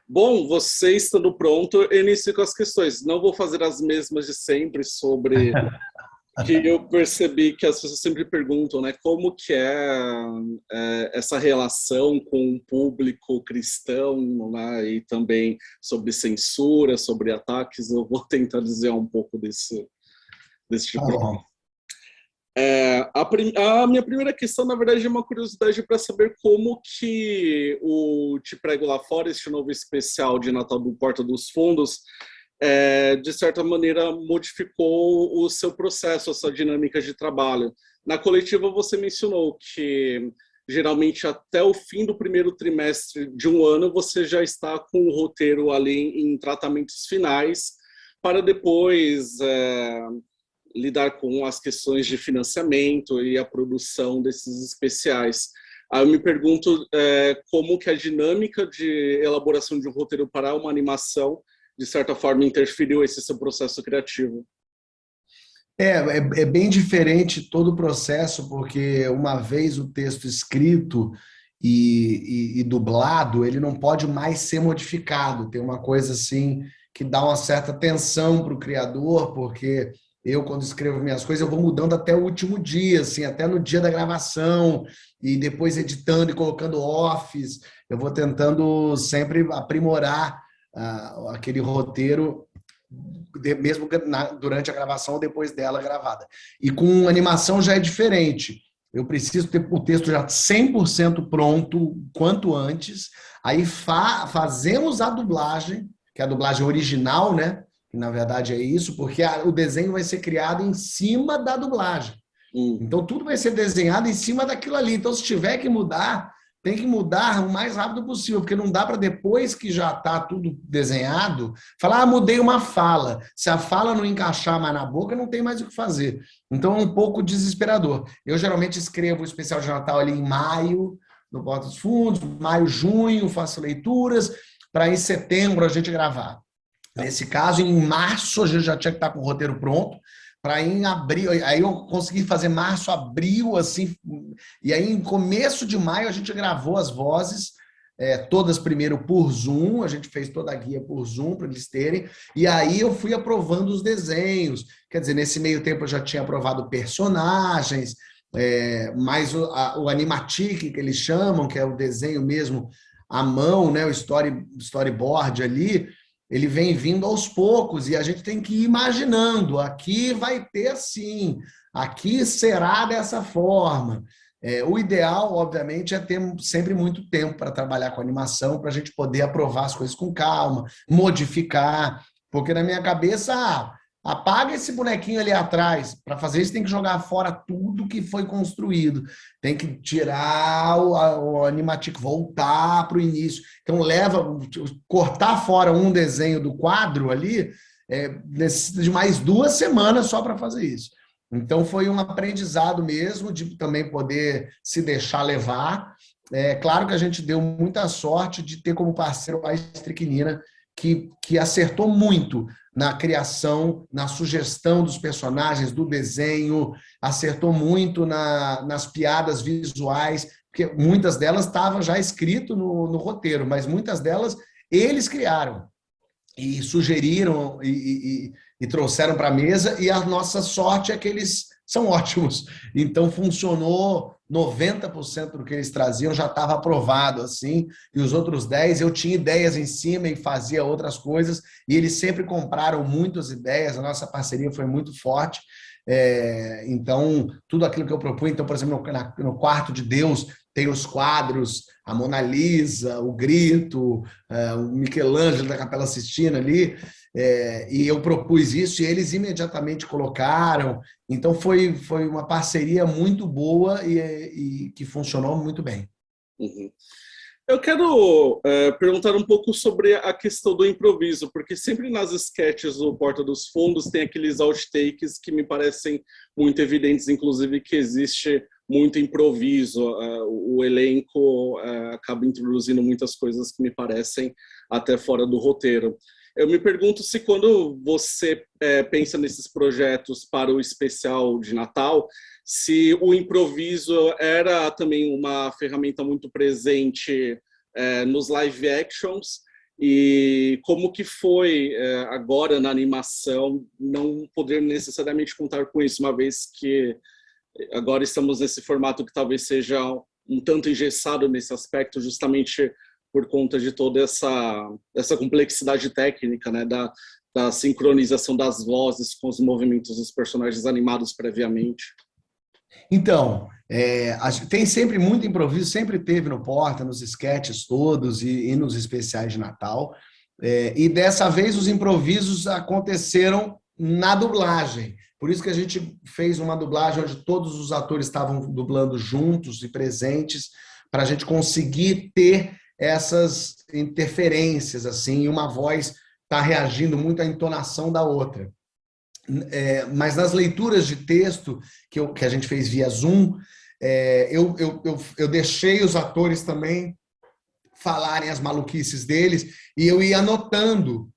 Bom, você estando pronto, eu inicio com as questões. Não vou fazer as mesmas de sempre sobre que eu percebi que as pessoas sempre perguntam, né? Como que essa relação com o público cristão, né? E também sobre censura, sobre ataques. Eu vou tentar dizer um pouco desse Tá tipo de bom. a minha primeira questão, na verdade, é uma curiosidade para saber como que o Te Prego Lá Fora, este novo especial de Natal do Porta dos Fundos, de certa maneira, modificou o seu processo, a sua dinâmica de trabalho. Na coletiva, você mencionou que, geralmente, até o fim do primeiro trimestre de um ano, você já está com o roteiro ali em tratamentos finais, para depois lidar com as questões de financiamento e a produção desses especiais. Aí eu me pergunto como que a dinâmica de elaboração de um roteiro para uma animação, de certa forma, interferiu esse seu processo criativo. É bem diferente todo o processo, porque uma vez o texto escrito e dublado, ele não pode mais ser modificado. Tem uma coisa assim que dá uma certa tensão para o criador, porque eu, quando escrevo minhas coisas, eu vou mudando até o último dia, assim, até no dia da gravação, e depois editando e colocando offs. Eu vou tentando sempre aprimorar aquele roteiro mesmo durante a gravação ou depois dela gravada. E com animação já é diferente. Eu preciso ter o texto já 100% pronto quanto antes. Aí fazemos a dublagem, que é a dublagem original, né? Que na verdade é isso, porque o desenho vai ser criado em cima da dublagem. Então tudo vai ser desenhado em cima daquilo ali. Então, se tiver que mudar, tem que mudar o mais rápido possível, porque não dá para depois que já está tudo desenhado, falar, mudei uma fala. Se a fala não encaixar mais na boca, não tem mais o que fazer. Então é um pouco desesperador. Eu geralmente escrevo o especial de Natal ali em maio, no Porta dos Fundos, maio, junho, faço leituras, para em setembro a gente gravar. Nesse caso, em março, a gente já tinha que estar com o roteiro pronto, para em abril, aí eu consegui fazer março, abril, assim, e aí em começo de maio a gente gravou as vozes, todas primeiro por Zoom, a gente fez toda a guia por Zoom para eles terem, e aí eu fui aprovando os desenhos, quer dizer, nesse meio tempo eu já tinha aprovado personagens, mais o animatic que eles chamam, que é o desenho mesmo à mão, né, o storyboard ali, ele vem vindo aos poucos e a gente tem que ir imaginando. Aqui vai ter assim, aqui será dessa forma. O ideal, obviamente, é ter sempre muito tempo para trabalhar com animação, para a gente poder aprovar as coisas com calma, modificar, porque na minha cabeça, apaga esse bonequinho ali atrás. Para fazer isso, tem que jogar fora tudo que foi construído. Tem que tirar o animatico, voltar para o início. Então, cortar fora um desenho do quadro ali, necessita de mais 2 semanas só para fazer isso. Então, foi um aprendizado mesmo de também poder se deixar levar. Claro que a gente deu muita sorte de ter como parceiro a Estriquinina, que acertou muito na criação, na sugestão dos personagens, do desenho, acertou muito nas piadas visuais, porque muitas delas estavam já escrito no roteiro, mas muitas delas eles criaram e sugeriram e trouxeram para a mesa, e a nossa sorte é que eles são ótimos. Então, funcionou 90% do que eles traziam, já estava aprovado, assim, e os outros 10 eu tinha ideias em cima e fazia outras coisas, e eles sempre compraram muitas ideias, a nossa parceria foi muito forte. Então, tudo aquilo que eu propunha, então, por exemplo, no Quarto de Deus, tem os quadros, a Mona Lisa, o Grito, o Michelangelo da Capela Sistina ali, e eu propus isso e eles imediatamente colocaram. Então foi uma parceria muito boa e que funcionou muito bem. Uhum. Eu quero perguntar um pouco sobre a questão do improviso, porque sempre nas sketches do Porta dos Fundos tem aqueles outtakes que me parecem muito evidentes, inclusive que existe muito improviso. O elenco acaba introduzindo muitas coisas que me parecem até fora do roteiro. Eu me pergunto se quando você pensa nesses projetos para o especial de Natal, se o improviso era também uma ferramenta muito presente nos live actions E como que foi agora na animação não poder necessariamente contar com isso, uma vez que agora estamos nesse formato que talvez seja um tanto engessado nesse aspecto, justamente por conta de toda essa complexidade técnica, né, da sincronização das vozes com os movimentos dos personagens animados previamente. Então, tem sempre muito improviso, sempre teve no Porta, nos esquetes todos e nos especiais de Natal. E dessa vez os improvisos aconteceram na dublagem. Por isso que a gente fez uma dublagem onde todos os atores estavam dublando juntos e presentes, para a gente conseguir ter essas interferências, assim, e uma voz está reagindo muito à entonação da outra. Mas nas leituras de texto que a gente fez via Zoom, eu deixei os atores também falarem as maluquices deles e eu ia anotando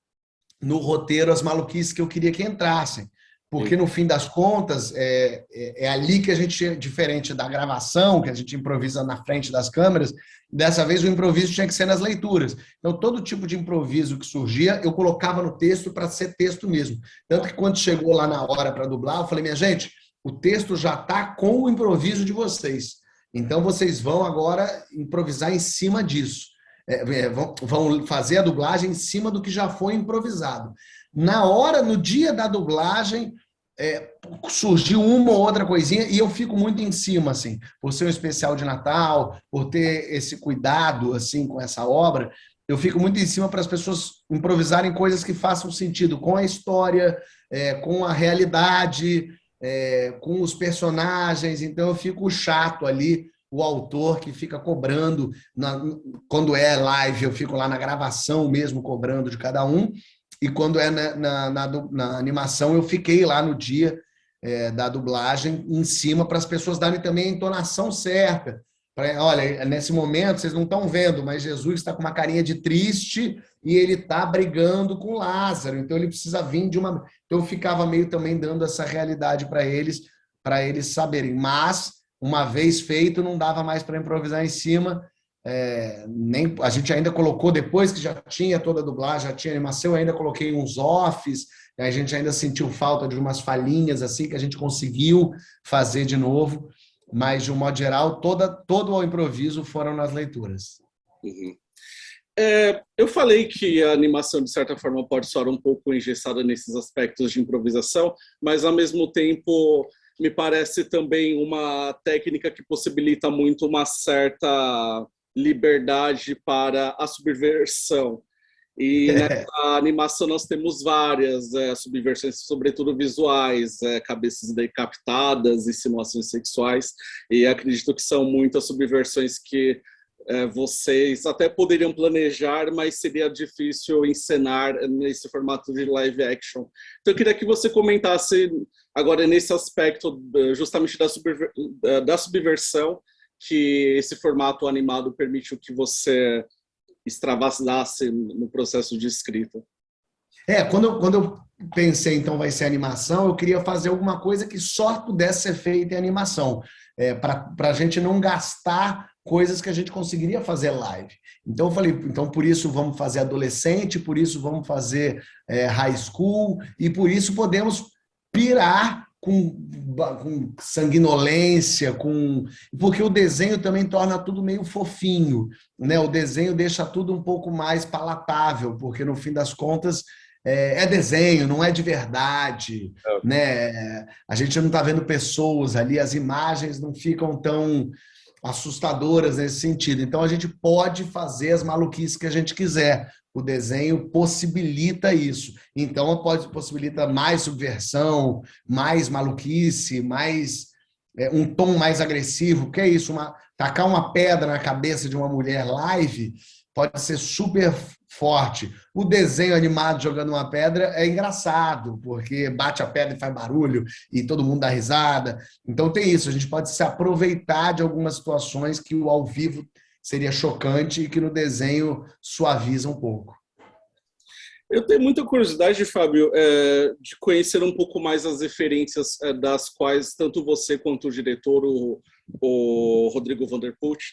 no roteiro as maluquices que eu queria que entrassem. Porque, no fim das contas, é ali que a gente, diferente da gravação, que a gente improvisa na frente das câmeras, dessa vez o improviso tinha que ser nas leituras. Então, todo tipo de improviso que surgia, eu colocava no texto para ser texto mesmo. Tanto que, quando chegou lá na hora para dublar, eu falei, minha gente, o texto já está com o improviso de vocês. Então, vocês vão agora improvisar em cima disso. Vão fazer a dublagem em cima do que já foi improvisado. Na hora, no dia da dublagem, surgiu uma ou outra coisinha e eu fico muito em cima, assim, por ser um especial de Natal, por ter esse cuidado, assim, com essa obra, eu fico muito em cima para as pessoas improvisarem coisas que façam sentido com a história, com a realidade, com os personagens, então eu fico chato ali, o autor que fica cobrando, quando é live eu fico lá na gravação mesmo cobrando de cada um, e quando é na animação, eu fiquei lá no dia da dublagem, em cima, para as pessoas darem também a entonação certa. Olha, nesse momento, vocês não estão vendo, mas Jesus está com uma carinha de triste e ele está brigando com Lázaro, então ele precisa vir de uma... Então eu ficava meio também dando essa realidade para eles saberem. Mas, uma vez feito, não dava mais para improvisar em cima. Nem a gente ainda colocou, depois que já tinha toda a dublagem, já tinha animação, eu ainda coloquei uns offs, a gente ainda sentiu falta de umas falhinhas assim que a gente conseguiu fazer de novo, mas de um modo geral, todo o improviso foram nas leituras. Uhum. Eu falei que a animação, de certa forma, pode soar um pouco engessada nesses aspectos de improvisação, mas, ao mesmo tempo, me parece também uma técnica que possibilita muito uma certa liberdade para a subversão. E nessa animação nós temos várias subversões, sobretudo visuais, cabeças decapitadas, insinuações sexuais, e acredito que são muitas subversões que vocês até poderiam planejar, mas seria difícil encenar nesse formato de live action. Então eu queria que você comentasse agora nesse aspecto justamente da subversão, que esse formato animado permitiu que você extravasasse no processo de escrita. Quando eu pensei, então, vai ser animação, eu queria fazer alguma coisa que só pudesse ser feita em animação, para a gente não gastar coisas que a gente conseguiria fazer live. Então eu falei, então por isso vamos fazer adolescente, por isso vamos fazer high school, e por isso podemos pirar com sanguinolência, porque o desenho também torna tudo meio fofinho, né? O desenho deixa tudo um pouco mais palatável, porque no fim das contas desenho, não é de verdade, né? A gente não está vendo pessoas ali, as imagens não ficam tão assustadoras nesse sentido. Então a gente pode fazer as maluquices que a gente quiser. O desenho possibilita isso. Então possibilita mais subversão, mais maluquice, mais um tom mais agressivo. Que é isso? Tacar uma pedra na cabeça de uma mulher live pode ser super forte. O desenho animado jogando uma pedra é engraçado, porque bate a pedra e faz barulho e todo mundo dá risada. Então tem isso, a gente pode se aproveitar de algumas situações que o ao vivo seria chocante e que no desenho suaviza um pouco. Eu tenho muita curiosidade, Fábio, de conhecer um pouco mais as referências das quais tanto você quanto o diretor, o Rodrigo Vanderput,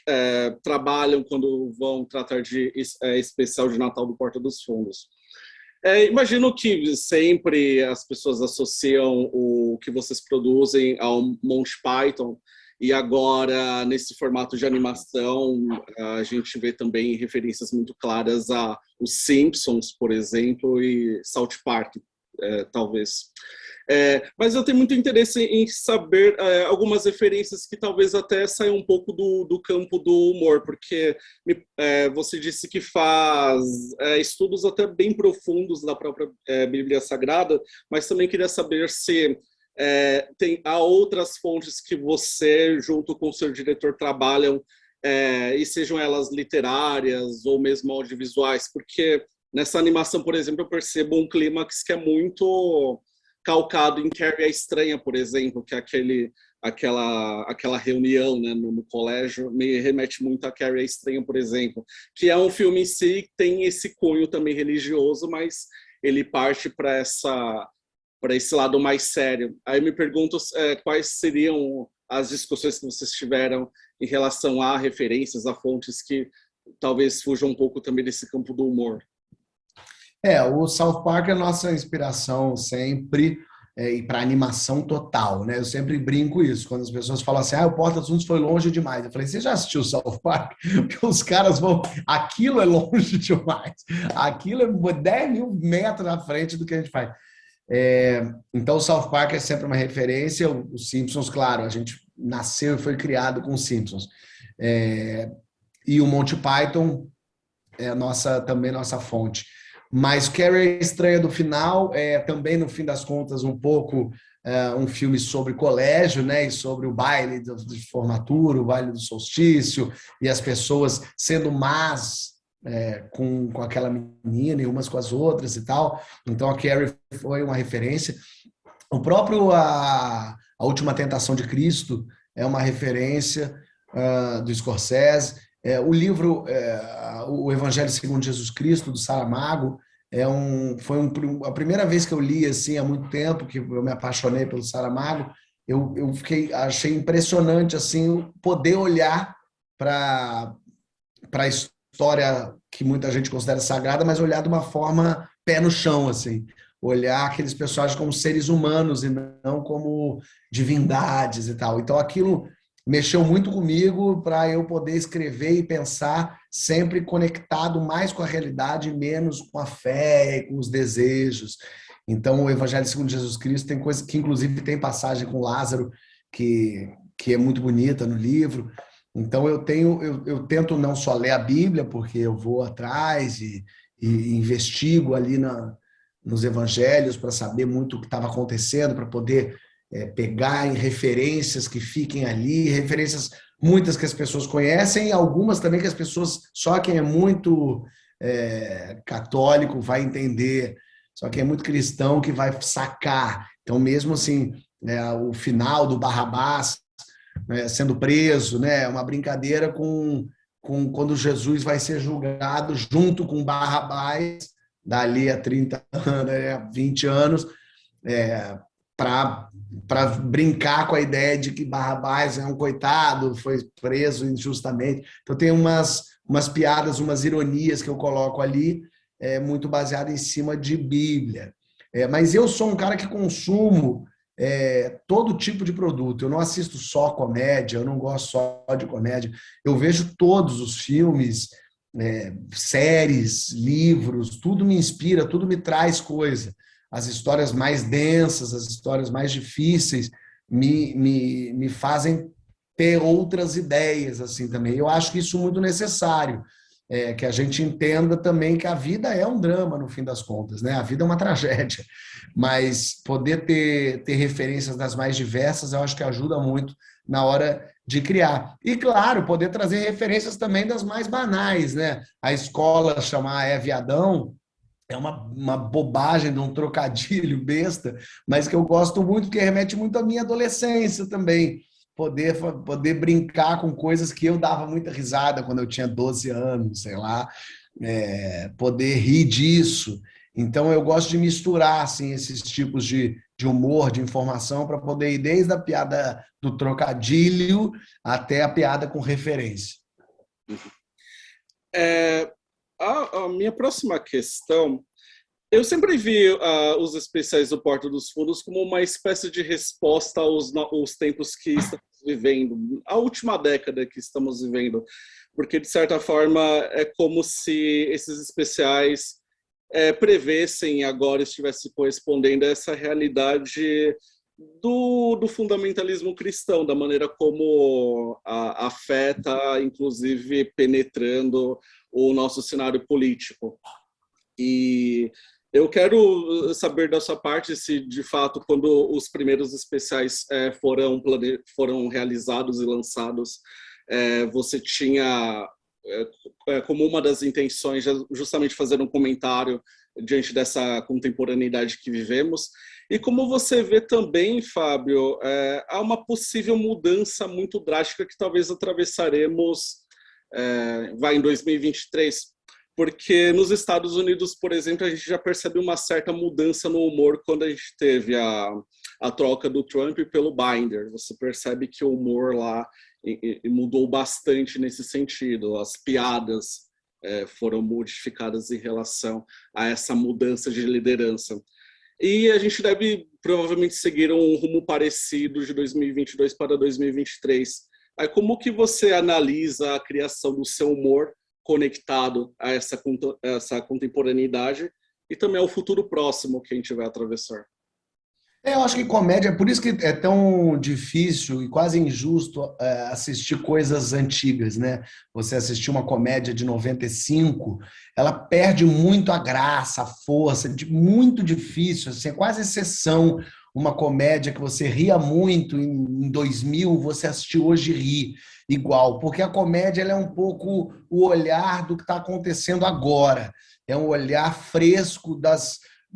trabalham quando vão tratar de especial de Natal do Porta dos Fundos. Imagino que sempre as pessoas associam o que vocês produzem ao Monty Python, e agora, nesse formato de animação, a gente vê também referências muito claras a os Simpsons, por exemplo, e South Park, talvez. Mas eu tenho muito interesse em saber algumas referências que talvez até saiam um pouco do campo do humor, porque você disse que faz estudos até bem profundos da própria Bíblia Sagrada, mas também queria saber se há outras fontes que você, junto com o seu diretor, trabalham, e sejam elas literárias ou mesmo audiovisuais, porque nessa animação, por exemplo, eu percebo um clímax que é muito calcado em Carrie a Estranha, por exemplo, que é aquela reunião, né, no colégio, me remete muito a Carrie a Estranha, por exemplo, que é um filme em si que tem esse cunho também religioso, mas ele parte para esse lado mais sério. Aí me pergunto quais seriam as discussões que vocês tiveram em relação a referências, a fontes que talvez fujam um pouco também desse campo do humor. O South Park é a nossa inspiração sempre, e para animação total, né? Eu sempre brinco isso, quando as pessoas falam assim, o Porta dos Fundos foi longe demais. Eu falei, você já assistiu o South Park? Porque os caras vão... Aquilo é longe demais. Aquilo é 10 mil metros na frente do que a gente faz. Então, o South Park é sempre uma referência. Os Simpsons, claro, a gente nasceu e foi criado com os Simpsons. E o Monty Python é também nossa fonte. Mas Carrie a Estranha do Final também, no fim das contas, um pouco um filme sobre colégio, né? E sobre o baile de formatura, o baile do solstício, e as pessoas sendo más com aquela menina e umas com as outras e tal. Então a Carrie foi uma referência. O próprio A Última Tentação de Cristo é uma referência do Scorsese. O livro O Evangelho segundo Jesus Cristo, do Saramago, foi a primeira vez que eu li assim, há muito tempo, que eu me apaixonei pelo Saramago. Achei impressionante assim, poder olhar para a história que muita gente considera sagrada, mas olhar de uma forma pé no chão, assim. Olhar aqueles personagens como seres humanos e não como divindades e tal. Então aquilo mexeu muito comigo para eu poder escrever e pensar sempre conectado mais com a realidade e menos com a fé e com os desejos. Então, o Evangelho segundo Jesus Cristo tem coisa que, inclusive, tem passagem com Lázaro, que é muito bonita no livro. Então, eu tento não só ler a Bíblia, porque eu vou atrás e investigo ali nos evangelhos para saber muito o que estava acontecendo, para poder pegar em referências que fiquem ali, referências muitas que as pessoas conhecem, e algumas também que as pessoas, só quem é muito católico vai entender, só quem é muito cristão que vai sacar. Então, mesmo assim, o final do Barrabás sendo preso, né, uma brincadeira com quando Jesus vai ser julgado junto com Barrabás, dali a 30 anos, 20 anos, para brincar com a ideia de que Barrabás é um coitado, foi preso injustamente. Então tem umas piadas, umas ironias que eu coloco ali, muito baseado em cima de Bíblia. Mas eu sou um cara que consumo todo tipo de produto. Eu não assisto só comédia, eu não gosto só de comédia. Eu vejo todos os filmes, séries, livros, tudo me inspira, tudo me traz coisa. As histórias mais densas, as histórias mais difíceis me fazem ter outras ideias assim também. Eu acho que isso é muito necessário, que a gente entenda também que a vida é um drama, no fim das contas, né? A vida é uma tragédia, mas poder ter referências das mais diversas, eu acho que ajuda muito na hora de criar. E, claro, poder trazer referências também das mais banais, né? A escola chamar Viadão, é uma bobagem de um trocadilho besta, mas que eu gosto muito, porque remete muito à minha adolescência também. Poder brincar com coisas que eu dava muita risada quando eu tinha 12 anos, sei lá, poder rir disso. Então, eu gosto de misturar assim, esses tipos de humor, de informação, para poder ir desde a piada do trocadilho até a piada com referência. A minha próxima questão, eu sempre vi os especiais do Porta dos Fundos como uma espécie de resposta aos tempos que estamos vivendo, a última década que estamos vivendo, porque, de certa forma, é como se esses especiais prevessem agora estivesse correspondendo a essa realidade do fundamentalismo cristão, da maneira como afeta, inclusive penetrando o nosso cenário político. E eu quero saber da sua parte se, de fato, quando os primeiros especiais foram realizados e lançados, você tinha como uma das intenções justamente fazer um comentário diante dessa contemporaneidade que vivemos. E como você vê também, Fábio, há uma possível mudança muito drástica que talvez atravessaremos em 2023, porque nos Estados Unidos, por exemplo, a gente já percebe uma certa mudança no humor quando a gente teve a troca do Trump pelo Biden. Você percebe que o humor lá mudou bastante nesse sentido. As piadas foram modificadas em relação a essa mudança de liderança. E a gente deve provavelmente seguir um rumo parecido de 2022 para 2023. Aí, como que você analisa a criação do seu humor conectado a essa contemporaneidade e também ao futuro próximo que a gente vai atravessar? Eu acho que comédia, por isso que é tão difícil e quase injusto assistir coisas antigas, né? Você assistir uma comédia de 95, ela perde muito a graça, a força, muito difícil, assim, é quase exceção uma comédia que você ria muito em 2000, você assistiu hoje e ri igual, porque a comédia ela é um pouco o olhar do que está acontecendo agora, é um olhar fresco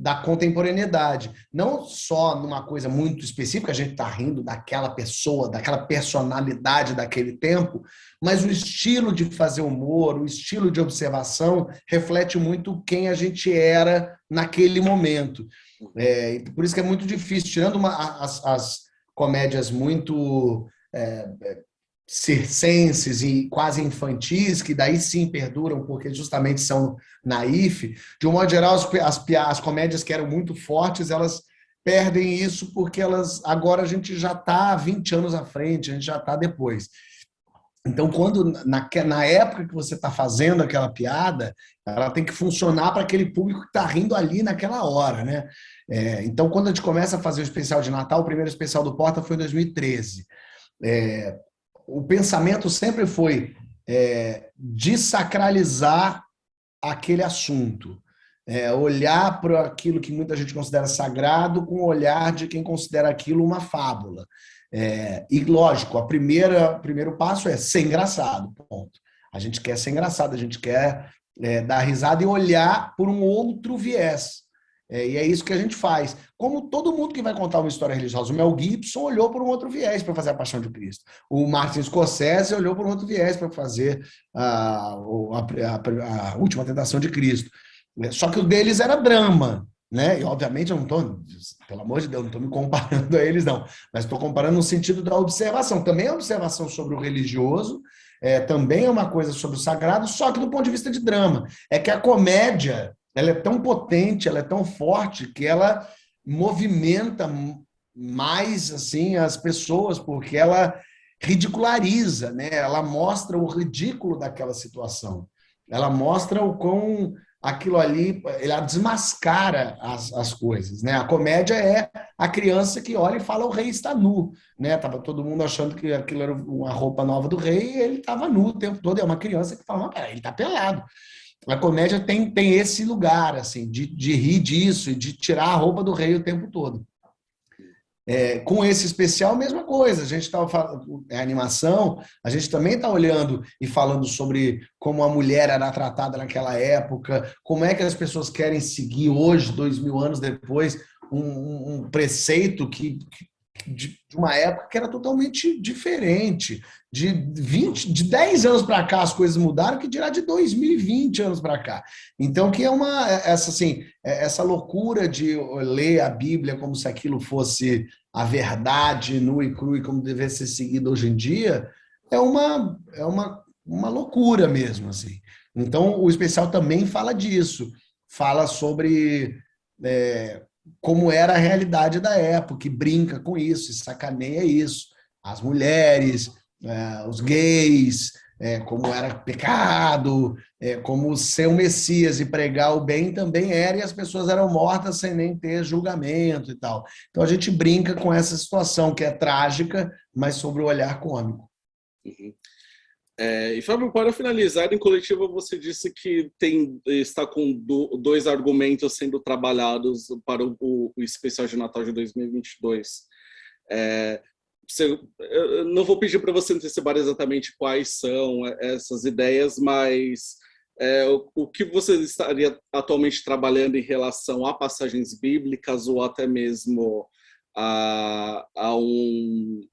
da contemporaneidade. Não só numa coisa muito específica, a gente está rindo daquela pessoa, daquela personalidade daquele tempo, mas o estilo de fazer humor, o estilo de observação reflete muito quem a gente era naquele momento. Por isso que é muito difícil, tirando as comédias muito circenses e quase infantis, que daí sim perduram, porque justamente são naif. De um modo geral, as comédias que eram muito fortes, elas perdem isso porque agora a gente já está 20 anos à frente, a gente já está depois. Então, quando na época que você está fazendo aquela piada, ela tem que funcionar para aquele público que está rindo ali naquela hora, né? Então, quando a gente começa a fazer o especial de Natal, o primeiro especial do Porta foi em 2013. O pensamento sempre foi desacralizar aquele assunto, olhar para aquilo que muita gente considera sagrado com o olhar de quem considera aquilo uma fábula. E, lógico, o primeiro passo é ser engraçado, ponto. A gente quer ser engraçado, a gente quer dar risada e olhar por um outro viés. E é isso que a gente faz. Como todo mundo que vai contar uma história religiosa, o Mel Gibson olhou por um outro viés para fazer a Paixão de Cristo. O Martin Scorsese olhou por um outro viés para fazer a Última Tentação de Cristo. Só que o deles era drama, né? E, obviamente, eu não estou, pelo amor de Deus, não estou me comparando a eles, não. Mas estou comparando no sentido da observação. Também é observação sobre o religioso, também é uma coisa sobre o sagrado, só que do ponto de vista de drama. É que a comédia... ela é tão potente, ela é tão forte que ela movimenta mais assim as pessoas, porque ela ridiculariza, né? Ela mostra o ridículo daquela situação. Ela mostra o quão aquilo ali, ela desmascara as coisas, né? A comédia é a criança que olha e fala o rei está nu, né? Tava todo mundo achando que aquilo era uma roupa nova do rei e ele estava nu o tempo todo. É uma criança que fala, não, ele está pelado. A comédia tem esse lugar, assim, de rir disso e de tirar a roupa do rei o tempo todo. Com esse especial, mesma coisa. A gente estava falando, animação, a gente também está olhando e falando sobre como a mulher era tratada naquela época, como é que as pessoas querem seguir hoje, 2000 anos depois, um preceito de uma época que era totalmente diferente. De 10 anos para cá as coisas mudaram, que dirá de 2020 anos para cá. Então, que é essa loucura de ler a Bíblia como se aquilo fosse a verdade nua e crua e como devesse ser seguido hoje em dia, uma loucura mesmo, assim. Então, o especial também fala disso, fala sobre como era a realidade da época, que brinca com isso, e sacaneia isso. As mulheres, os gays, como era pecado, como ser o Messias e pregar o bem também era, e as pessoas eram mortas sem nem ter julgamento e tal. Então a gente brinca com essa situação que é trágica, mas sobre o olhar cômico. Uhum. E Fábio, para finalizar, em coletiva você disse que está com dois argumentos sendo trabalhados para o especial de Natal de 2022. Eu não vou pedir para você antecipar exatamente quais são essas ideias, mas o que você estaria atualmente trabalhando em relação a passagens bíblicas ou até mesmo a um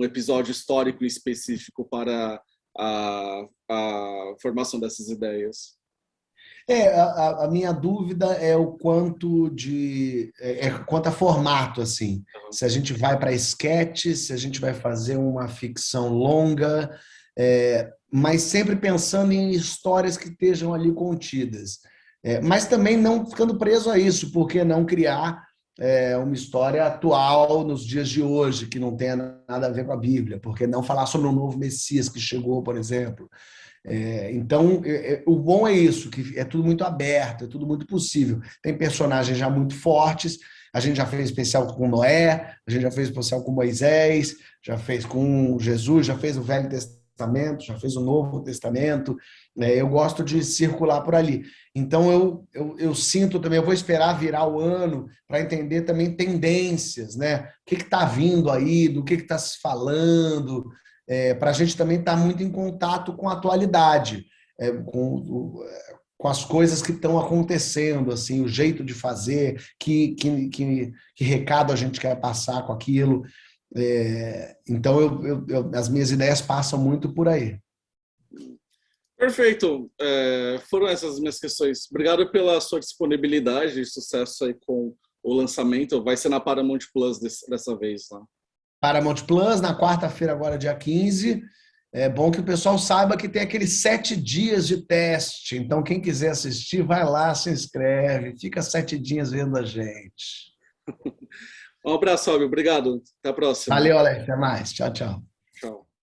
episódio histórico específico para a formação dessas ideias? A minha dúvida é o quanto a formato, assim. Se a gente vai para esquete, se a gente vai fazer uma ficção longa, mas sempre pensando em histórias que estejam ali contidas. Mas também não ficando preso a isso, porque não criar uma história atual nos dias de hoje, que não tenha nada a ver com a Bíblia, porque não falar sobre um novo Messias que chegou, por exemplo. Então, o bom é isso, que é tudo muito aberto, é tudo muito possível. Tem personagens já muito fortes, a gente já fez especial com Noé, a gente já fez especial com Moisés, já fez com Jesus, já fez o Velho Testamento, já fez o Novo Testamento. Eu gosto de circular por ali. Então, eu sinto também, eu vou esperar virar o ano para entender também tendências, né? O que está vindo aí, do que está se falando, para a gente também estar muito em contato com a atualidade, com as coisas que estão acontecendo, assim, o jeito de fazer, que recado a gente quer passar com aquilo. Então, as minhas ideias passam muito por aí. Perfeito. Foram essas as minhas questões. Obrigado pela sua disponibilidade e sucesso aí com o lançamento. Vai ser na Paramount Plus dessa vez, né? Paramount Plus, na quarta-feira, agora dia 15. É bom que o pessoal saiba que tem aqueles 7 dias de teste. Então, quem quiser assistir, vai lá, se inscreve, fica 7 dias vendo a gente. Um abraço, Fábio. Obrigado. Até a próxima. Valeu, Alex. Até mais. Tchau, tchau.